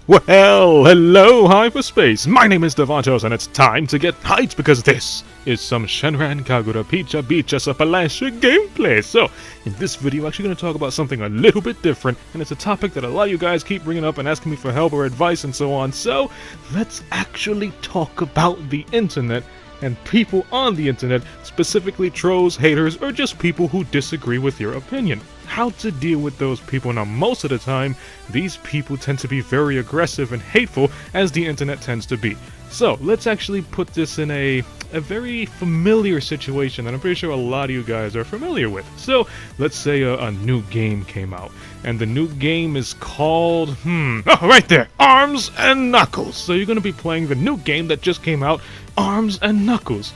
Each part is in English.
Well, hello hyperspace, my name is Davontos and it's time to get hyped because this is some Shenran Kagura Picha Bicha Sapalasha gameplay. So, in this video I'm actually going to talk about something a little bit different, and it's a topic that a lot of you guys keep bringing up and asking me for help or advice and so on. So, let's actually talk about the internet and people on the internet, specifically trolls, haters, or just people who disagree with your opinion. How to deal with those people. Now, most of the time, these people tend to be very aggressive and hateful, as the internet tends to be. So, let's actually put this in a very familiar situation that I'm pretty sure a lot of you guys are familiar with. So, let's say a new game came out, and the new game is called, right there, Arms and Knuckles. So you're going to be playing the new game that just came out, Arms and Knuckles.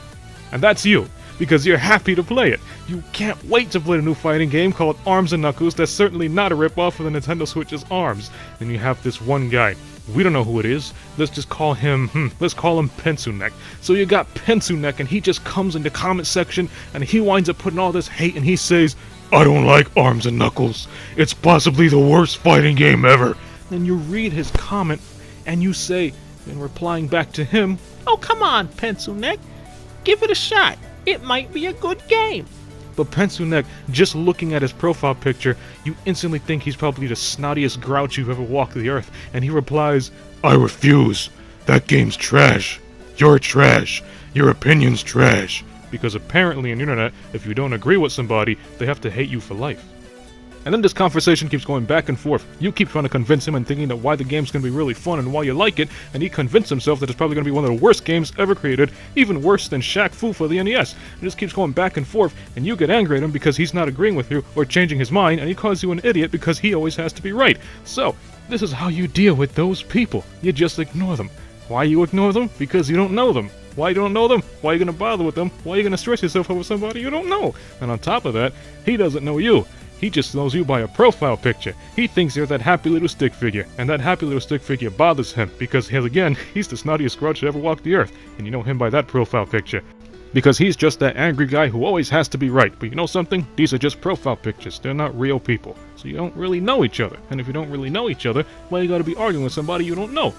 And that's you, because you're happy to play it. You can't wait to play the new fighting game called Arms and Knuckles that's certainly not a ripoff of the Nintendo Switch's Arms. And you have this one guy. We don't know who it is. Let's just call him, let's call him Pencil Neck. So you got Pencil Neck, and he just comes in the comment section, and he winds up putting all this hate, and he says, "I don't like Arms and Knuckles. It's possibly the worst fighting game ever." And you read his comment, and you say, in replying back to him, "Oh, come on, Pencil Neck. Give it a shot. It might be a good game." But Pencil Neck, just looking at his profile picture, you instantly think he's probably the snottiest grouch you've ever walked the earth, and he replies, "I refuse. That game's trash. You're trash. Your opinion's trash." Because apparently on the internet, if you don't agree with somebody, they have to hate you for life. And then this conversation keeps going back and forth. You keep trying to convince him and thinking that why the game's going to be really fun and why you like it, and he convinced himself that it's probably going to be one of the worst games ever created, even worse than Shaq Fu for the NES. It just keeps going back and forth, and you get angry at him because he's not agreeing with you or changing his mind, and he calls you an idiot because he always has to be right. So, this is how you deal with those people. You just ignore them. Why you ignore them? Because you don't know them. Why you don't know them? Why are you going to bother with them? Why are you going to stress yourself over somebody you don't know? And on top of that, he doesn't know you. He just knows you by a profile picture. He thinks you're that happy little stick figure, and that happy little stick figure bothers him because, again, he's the snottiest grouch that ever walked the earth, and you know him by that profile picture. Because he's just that angry guy who always has to be right. But you know something? These are just profile pictures. They're not real people. So you don't really know each other. And if you don't really know each other, why you gotta be arguing with somebody you don't know?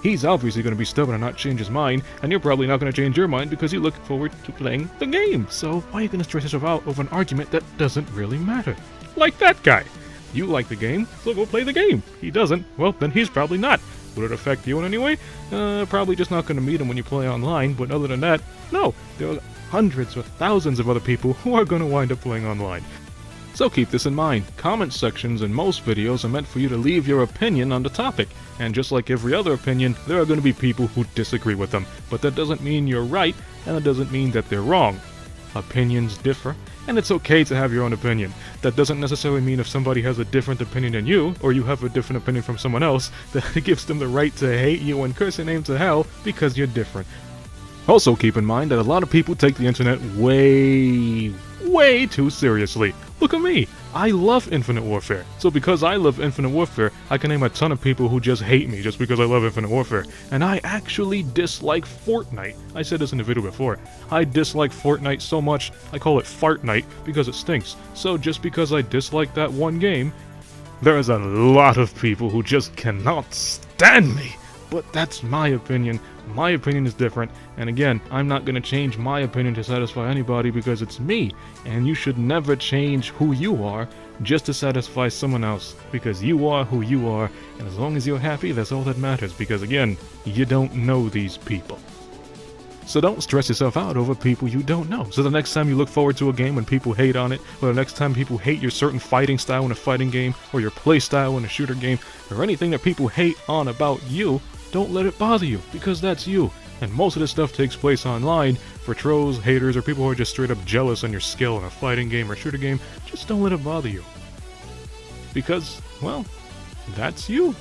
He's obviously going to be stubborn and not change his mind, and you're probably not going to change your mind because you look forward to playing the game. So why are you going to stress yourself out over an argument that doesn't really matter? Like that guy. You like the game, so go play the game. He doesn't, well, then he's probably not. Would it affect you in any way? Probably just not going to meet him when you play online, but other than that, no. There are hundreds or thousands of other people who are going to wind up playing online. So keep this in mind. Comment sections in most videos are meant for you to leave your opinion on the topic. And just like every other opinion, there are going to be people who disagree with them. But that doesn't mean you're right, and it doesn't mean that they're wrong. Opinions differ, and it's okay to have your own opinion. That doesn't necessarily mean if somebody has a different opinion than you, or you have a different opinion from someone else, that it gives them the right to hate you and curse your name to hell because you're different. Also keep in mind that a lot of people take the internet way too seriously. Look at me. I love Infinite Warfare. So because I love Infinite Warfare, I can name a ton of people who just hate me just because I love Infinite Warfare. And I actually dislike Fortnite. I said this in the video before. I dislike Fortnite so much, I call it Fartnite because it stinks. So just because I dislike that one game, there is a lot of people who just cannot stand me. But that's my opinion. My opinion is different, and again, I'm not going to change my opinion to satisfy anybody because it's me, and you should never change who you are just to satisfy someone else, because you are who you are, and as long as you're happy, that's all that matters, because again, you don't know these people. So don't stress yourself out over people you don't know. So the next time you look forward to a game and people hate on it, or the next time people hate your certain fighting style in a fighting game, or your play style in a shooter game, or anything that people hate on about you, don't let it bother you, because that's you. And most of this stuff takes place online for trolls, haters, or people who are just straight up jealous on your skill in a fighting game or shooter game. Just don't let it bother you. Because, well, that's you.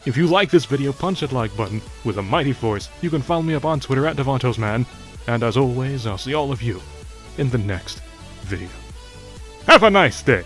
If you like this video, punch that like button with a mighty force. You can follow me up on Twitter at DavontosMan. And as always, I'll see all of you in the next video. Have a nice day!